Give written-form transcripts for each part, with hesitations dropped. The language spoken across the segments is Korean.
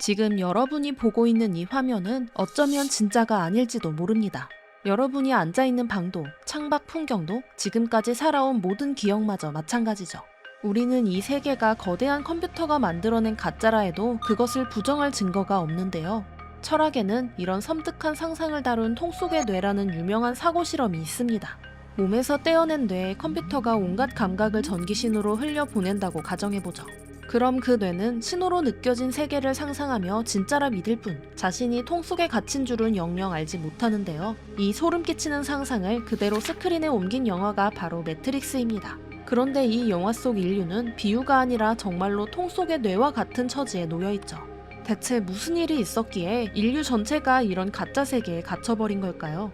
지금 여러분이 보고 있는 이 화면은 어쩌면 진짜가 아닐지도 모릅니다. 여러분이 앉아있는 방도, 창밖 풍경도 지금까지 살아온 모든 기억마저 마찬가지죠. 우리는 이 세계가 거대한 컴퓨터가 만들어낸 가짜라 해도 그것을 부정할 증거가 없는데요. 철학에는 이런 섬뜩한 상상을 다룬 통 속의 뇌라는 유명한 사고 실험이 있습니다. 몸에서 떼어낸 뇌에 컴퓨터가 온갖 감각을 전기신호로 흘려보낸다고 가정해보죠. 그럼 그 뇌는 신호로 느껴진 세계를 상상하며 진짜라 믿을 뿐 자신이 통 속에 갇힌 줄은 영영 알지 못하는데요. 이 소름 끼치는 상상을 그대로 스크린에 옮긴 영화가 바로 매트릭스입니다. 그런데 이 영화 속 인류는 비유가 아니라 정말로 통 속의 뇌와 같은 처지에 놓여있죠. 대체 무슨 일이 있었기에 인류 전체가 이런 가짜 세계에 갇혀버린 걸까요?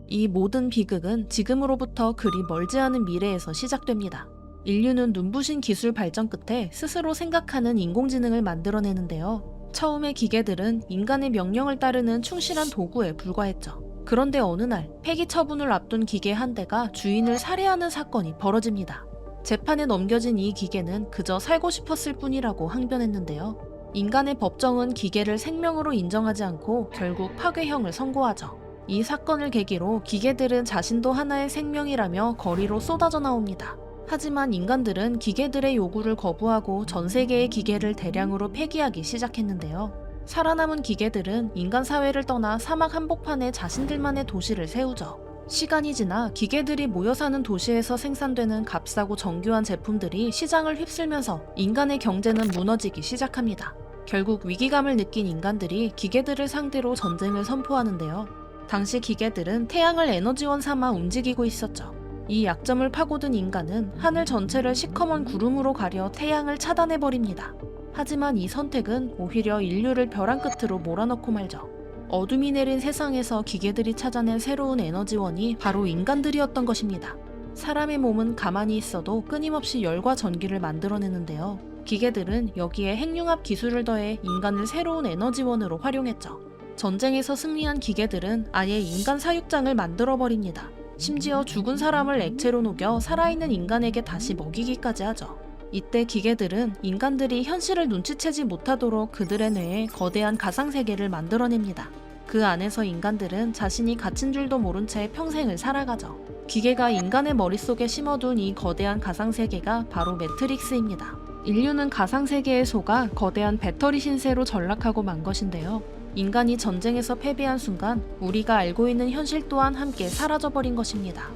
이 모든 비극은 지금으로부터 그리 멀지 않은 미래에서 시작됩니다. 인류는 눈부신 기술 발전 끝에 스스로 생각하는 인공지능을 만들어내는데요. 처음에 기계들은 인간의 명령을 따르는 충실한 도구에 불과했죠. 그런데 어느 날 폐기 처분을 앞둔 기계 한 대가 주인을 살해하는 사건이 벌어집니다. 재판에 넘겨진 이 기계는 그저 살고 싶었을 뿐이라고 항변했는데요. 인간의 법정은 기계를 생명으로 인정하지 않고 결국 파괴형을 선고하죠. 이 사건을 계기로 기계들은 자신도 하나의 생명이라며 거리로 쏟아져 나옵니다. 하지만 인간들은 기계들의 요구를 거부하고 전 세계의 기계를 대량으로 폐기하기 시작했는데요. 살아남은 기계들은 인간 사회를 떠나 사막 한복판에 자신들만의 도시를 세우죠. 시간이 지나 기계들이 모여 사는 도시에서 생산되는 값싸고 정교한 제품들이 시장을 휩쓸면서 인간의 경제는 무너지기 시작합니다. 결국 위기감을 느낀 인간들이 기계들을 상대로 전쟁을 선포하는데요. 당시 기계들은 태양을 에너지원 삼아 움직이고 있었죠. 이 약점을 파고든 인간은 하늘 전체를 시커먼 구름으로 가려 태양을 차단해버립니다. 하지만 이 선택은 오히려 인류를 벼랑 끝으로 몰아넣고 말죠. 어둠이 내린 세상에서 기계들이 찾아낸 새로운 에너지원이 바로 인간들이었던 것입니다. 사람의 몸은 가만히 있어도 끊임없이 열과 전기를 만들어내는데요. 기계들은 여기에 핵융합 기술을 더해 인간을 새로운 에너지원으로 활용했죠. 전쟁에서 승리한 기계들은 아예 인간 사육장을 만들어버립니다. 심지어 죽은 사람을 액체로 녹여 살아있는 인간에게 다시 먹이기까지 하죠. 이때 기계들은 인간들이 현실을 눈치채지 못하도록 그들의 뇌에 거대한 가상세계를 만들어냅니다. 그 안에서 인간들은 자신이 갇힌 줄도 모른 채 평생을 살아가죠. 기계가 인간의 머릿속에 심어둔 이 거대한 가상세계가 바로 매트릭스입니다. 인류는 가상세계에 속아 거대한 배터리 신세로 전락하고 만 것인데요. 인간이 전쟁에서 패배한 순간 우리가 알고 있는 현실 또한 함께 사라져버린 것입니다.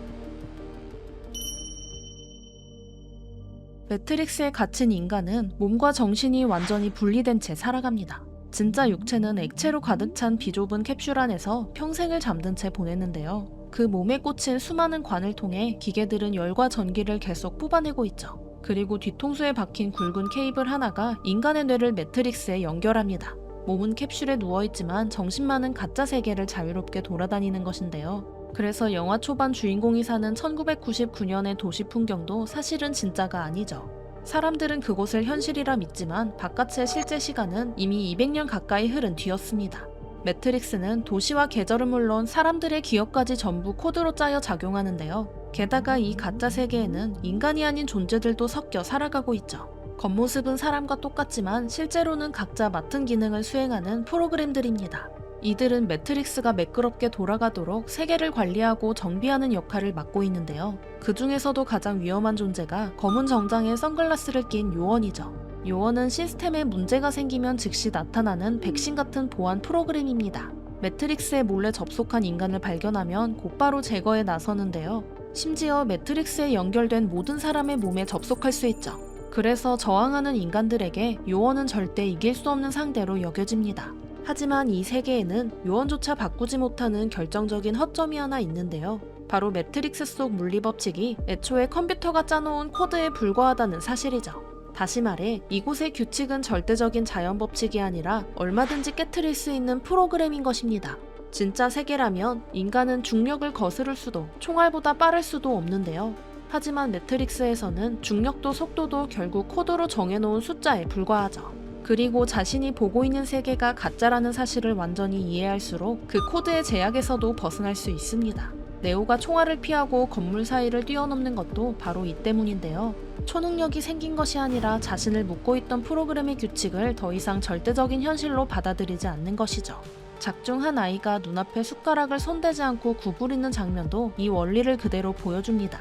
매트릭스에 갇힌 인간은 몸과 정신이 완전히 분리된 채 살아갑니다. 진짜 육체는 액체로 가득 찬 비좁은 캡슐 안에서 평생을 잠든 채 보냈는데요. 그 몸에 꽂힌 수많은 관을 통해 기계들은 열과 전기를 계속 뽑아내고 있죠. 그리고 뒤통수에 박힌 굵은 케이블 하나가 인간의 뇌를 매트릭스에 연결합니다. 몸은 캡슐에 누워있지만 정신만은 가짜 세계를 자유롭게 돌아다니는 것인데요. 그래서 영화 초반 주인공이 사는 1999년의 도시 풍경도 사실은 진짜가 아니죠. 사람들은 그곳을 현실이라 믿지만 바깥의 실제 시간은 이미 200년 가까이 흐른 뒤였습니다. 매트릭스는 도시와 계절은 물론 사람들의 기억까지 전부 코드로 짜여 작용하는데요. 게다가 이 가짜 세계에는 인간이 아닌 존재들도 섞여 살아가고 있죠. 겉모습은 사람과 똑같지만 실제로는 각자 맡은 기능을 수행하는 프로그램들입니다. 이들은 매트릭스가 매끄럽게 돌아가도록 세계를 관리하고 정비하는 역할을 맡고 있는데요. 그 중에서도 가장 위험한 존재가 검은 정장에 선글라스를 낀 요원이죠. 요원은 시스템에 문제가 생기면 즉시 나타나는 백신 같은 보안 프로그램입니다. 매트릭스에 몰래 접속한 인간을 발견하면 곧바로 제거에 나서는데요. 심지어 매트릭스에 연결된 모든 사람의 몸에 접속할 수 있죠. 그래서 저항하는 인간들에게 요원은 절대 이길 수 없는 상대로 여겨집니다. 하지만 이 세계에는 요원조차 바꾸지 못하는 결정적인 허점이 하나 있는데요. 바로 매트릭스 속 물리법칙이 애초에 컴퓨터가 짜놓은 코드에 불과하다는 사실이죠. 다시 말해 이곳의 규칙은 절대적인 자연법칙이 아니라 얼마든지 깨트릴 수 있는 프로그램인 것입니다. 진짜 세계라면 인간은 중력을 거스를 수도 총알보다 빠를 수도 없는데요. 하지만 매트릭스에서는 중력도 속도도 결국 코드로 정해놓은 숫자에 불과하죠. 그리고 자신이 보고 있는 세계가 가짜라는 사실을 완전히 이해할수록 그 코드의 제약에서도 벗어날 수 있습니다. 네오가 총알을 피하고 건물 사이를 뛰어넘는 것도 바로 이 때문인데요. 초능력이 생긴 것이 아니라 자신을 묶고 있던 프로그램의 규칙을 더 이상 절대적인 현실로 받아들이지 않는 것이죠. 작중 한 아이가 눈앞에 숟가락을 손대지 않고 구부리는 장면도 이 원리를 그대로 보여줍니다.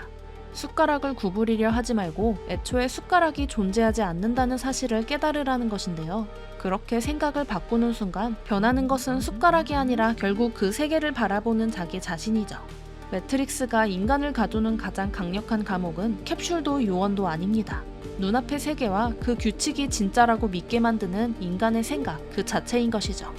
숟가락을 구부리려 하지 말고 애초에 숟가락이 존재하지 않는다는 사실을 깨달으라는 것인데요. 그렇게 생각을 바꾸는 순간 변하는 것은 숟가락이 아니라 결국 그 세계를 바라보는 자기 자신이죠. 매트릭스가 인간을 가두는 가장 강력한 감옥은 캡슐도 요원도 아닙니다. 눈앞의 세계와 그 규칙이 진짜라고 믿게 만드는 인간의 생각 그 자체인 것이죠.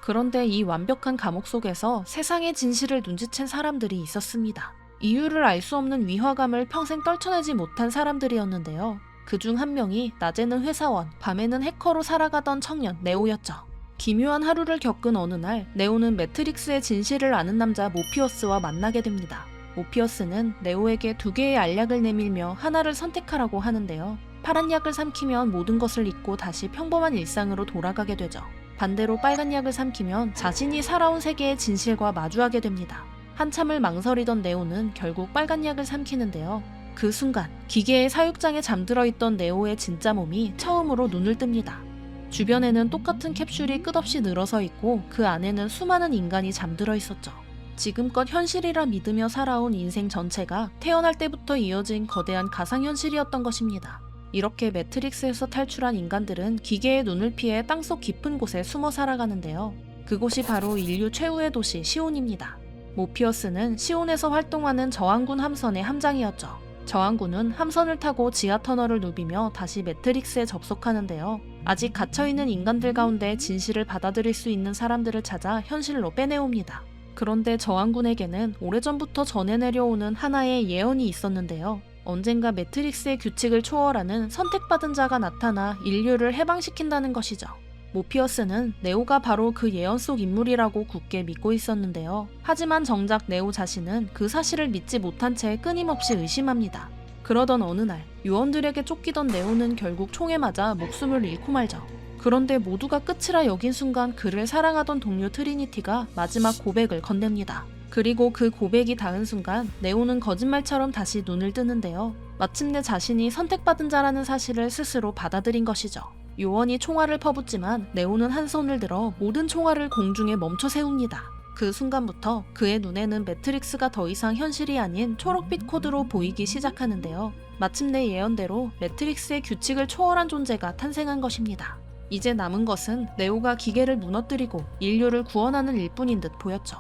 그런데 이 완벽한 감옥 속에서 세상의 진실을 눈치챈 사람들이 있었습니다. 이유를 알 수 없는 위화감을 평생 떨쳐내지 못한 사람들이었는데요. 그중 한 명이 낮에는 회사원, 밤에는 해커로 살아가던 청년 네오였죠. 기묘한 하루를 겪은 어느 날, 네오는 매트릭스의 진실을 아는 남자 모피어스와 만나게 됩니다. 모피어스는 네오에게 2개의 알약을 내밀며 하나를 선택하라고 하는데요. 파란 약을 삼키면 모든 것을 잊고 다시 평범한 일상으로 돌아가게 되죠. 반대로 빨간 약을 삼키면 자신이 살아온 세계의 진실과 마주하게 됩니다. 한참을 망설이던 네오는 결국 빨간 약을 삼키는데요. 그 순간 기계의 사육장에 잠들어 있던 네오의 진짜 몸이 처음으로 눈을 뜹니다. 주변에는 똑같은 캡슐이 끝없이 늘어서 있고 그 안에는 수많은 인간이 잠들어 있었죠. 지금껏 현실이라 믿으며 살아온 인생 전체가 태어날 때부터 이어진 거대한 가상현실이었던 것입니다. 이렇게 매트릭스에서 탈출한 인간들은 기계의 눈을 피해 땅속 깊은 곳에 숨어 살아가는데요. 그곳이 바로 인류 최후의 도시 시온입니다. 모피어스는 시온에서 활동하는 저항군 함선의 함장이었죠. 저항군은 함선을 타고 지하 터널을 누비며 다시 매트릭스에 접속하는데요. 아직 갇혀있는 인간들 가운데 진실을 받아들일 수 있는 사람들을 찾아 현실로 빼내옵니다. 그런데 저항군에게는 오래전부터 전해 내려오는 하나의 예언이 있었는데요. 언젠가 매트릭스의 규칙을 초월하는 선택받은 자가 나타나 인류를 해방시킨다는 것이죠. 모피어스는 네오가 바로 그 예언 속 인물이라고 굳게 믿고 있었는데요. 하지만 정작 네오 자신은 그 사실을 믿지 못한 채 끊임없이 의심합니다. 그러던 어느 날 요원들에게 쫓기던 네오는 결국 총에 맞아 목숨을 잃고 말죠. 그런데 모두가 끝이라 여긴 순간 그를 사랑하던 동료 트리니티가 마지막 고백을 건넵니다. 그리고 그 고백이 닿은 순간 네오는 거짓말처럼 다시 눈을 뜨는데요. 마침내 자신이 선택받은 자라는 사실을 스스로 받아들인 것이죠. 요원이 총알을 퍼붓지만 네오는 한 손을 들어 모든 총알을 공중에 멈춰 세웁니다. 그 순간부터 그의 눈에는 매트릭스가 더 이상 현실이 아닌 초록빛 코드로 보이기 시작하는데요. 마침내 예언대로 매트릭스의 규칙을 초월한 존재가 탄생한 것입니다. 이제 남은 것은 네오가 기계를 무너뜨리고 인류를 구원하는 일뿐인 듯 보였죠.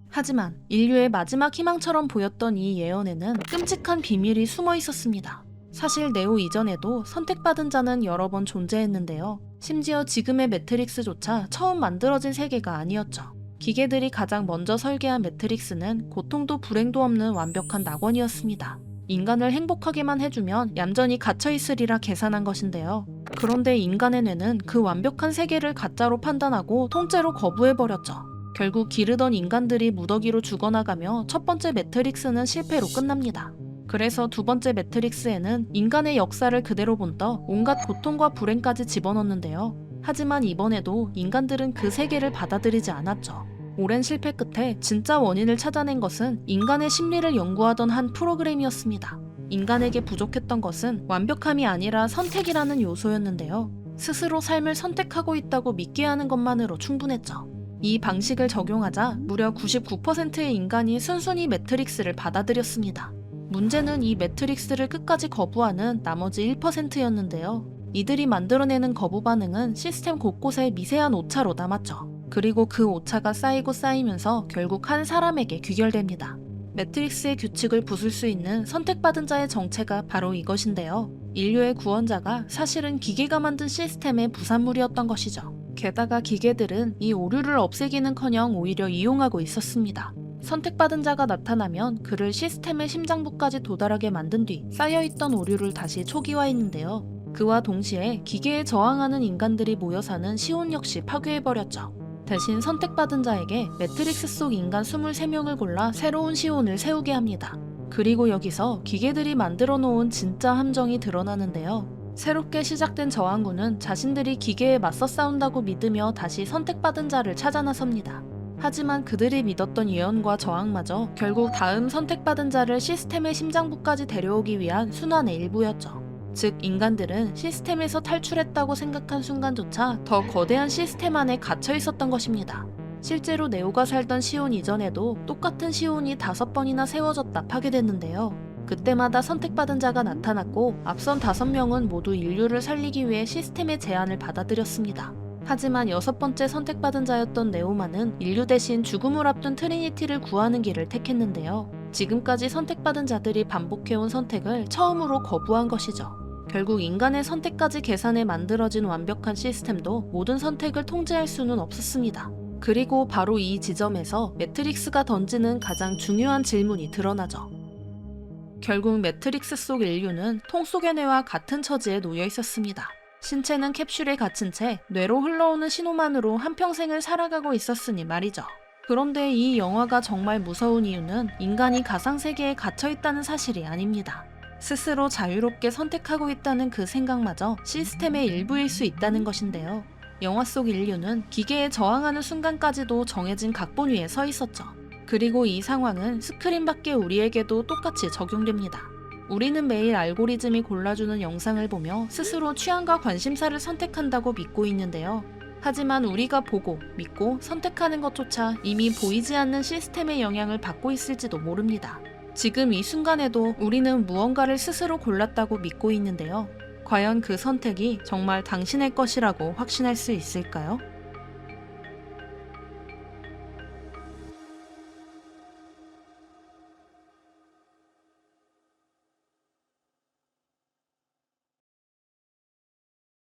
하지만 인류의 마지막 희망처럼 보였던 이 예언에는 끔찍한 비밀이 숨어 있었습니다. 사실 네오 이전에도 선택받은 자는 여러 번 존재했는데요. 심지어 지금의 매트릭스조차 처음 만들어진 세계가 아니었죠. 기계들이 가장 먼저 설계한 매트릭스는 고통도 불행도 없는 완벽한 낙원이었습니다. 인간을 행복하게만 해주면 얌전히 갇혀있으리라 계산한 것인데요. 그런데 인간의 뇌는 그 완벽한 세계를 가짜로 판단하고 통째로 거부해버렸죠. 결국 기르던 인간들이 무더기로 죽어나가며 첫 번째 매트릭스는 실패로 끝납니다. 그래서 두 번째 매트릭스에는 인간의 역사를 그대로 본떠 온갖 고통과 불행까지 집어넣는데요. 하지만 이번에도 인간들은 그 세계를 받아들이지 않았죠. 오랜 실패 끝에 진짜 원인을 찾아낸 것은 인간의 심리를 연구하던 한 프로그램이었습니다. 인간에게 부족했던 것은 완벽함이 아니라 선택이라는 요소였는데요. 스스로 삶을 선택하고 있다고 믿게 하는 것만으로 충분했죠. 이 방식을 적용하자 무려 99%의 인간이 순순히 매트릭스를 받아들였습니다. 문제는 이 매트릭스를 끝까지 거부하는 나머지 1%였는데요. 이들이 만들어내는 거부 반응은 시스템 곳곳에 미세한 오차로 남았죠. 그리고 그 오차가 쌓이고 쌓이면서 결국 한 사람에게 귀결됩니다. 매트릭스의 규칙을 부술 수 있는 선택받은 자의 정체가 바로 이것인데요. 인류의 구원자가 사실은 기계가 만든 시스템의 부산물이었던 것이죠. 게다가 기계들은 이 오류를 없애기는커녕 오히려 이용하고 있었습니다. 선택받은 자가 나타나면 그를 시스템의 심장부까지 도달하게 만든 뒤 쌓여있던 오류를 다시 초기화했는데요. 그와 동시에 기계에 저항하는 인간들이 모여 사는 시온 역시 파괴해버렸죠. 대신 선택받은 자에게 매트릭스 속 인간 23명을 골라 새로운 시온을 세우게 합니다. 그리고 여기서 기계들이 만들어 놓은 진짜 함정이 드러나는데요. 새롭게 시작된 저항군은 자신들이 기계에 맞서 싸운다고 믿으며 다시 선택받은 자를 찾아 나섭니다. 하지만 그들이 믿었던 예언과 저항마저 결국 다음 선택받은 자를 시스템의 심장부까지 데려오기 위한 순환의 일부였죠. 즉, 인간들은 시스템에서 탈출했다고 생각한 순간조차 더 거대한 시스템 안에 갇혀 있었던 것입니다. 실제로 네오가 살던 시온 이전에도 똑같은 시온이 5번이나 세워졌다 파괴됐는데요. 그때마다 선택받은 자가 나타났고 앞선 5명은 모두 인류를 살리기 위해 시스템의 제안을 받아들였습니다. 하지만 6번째 선택받은 자였던 네오만은 인류 대신 죽음을 앞둔 트리니티를 구하는 길을 택했는데요. 지금까지 선택받은 자들이 반복해온 선택을 처음으로 거부한 것이죠. 결국 인간의 선택까지 계산해 만들어진 완벽한 시스템도 모든 선택을 통제할 수는 없었습니다. 그리고 바로 이 지점에서 매트릭스가 던지는 가장 중요한 질문이 드러나죠. 결국 매트릭스 속 인류는 통 속의 뇌와 같은 처지에 놓여 있었습니다. 신체는 캡슐에 갇힌 채 뇌로 흘러오는 신호만으로 한평생을 살아가고 있었으니 말이죠. 그런데 이 영화가 정말 무서운 이유는 인간이 가상세계에 갇혀있다는 사실이 아닙니다. 스스로 자유롭게 선택하고 있다는 그 생각마저 시스템의 일부일 수 있다는 것인데요. 영화 속 인류는 기계에 저항하는 순간까지도 정해진 각본 위에 서 있었죠. 그리고 이 상황은 스크린 밖의 우리에게도 똑같이 적용됩니다. 우리는 매일 알고리즘이 골라주는 영상을 보며 스스로 취향과 관심사를 선택한다고 믿고 있는데요. 하지만 우리가 보고, 믿고, 선택하는 것조차 이미 보이지 않는 시스템의 영향을 받고 있을지도 모릅니다. 지금 이 순간에도 우리는 무언가를 스스로 골랐다고 믿고 있는데요. 과연 그 선택이 정말 당신의 것이라고 확신할 수 있을까요?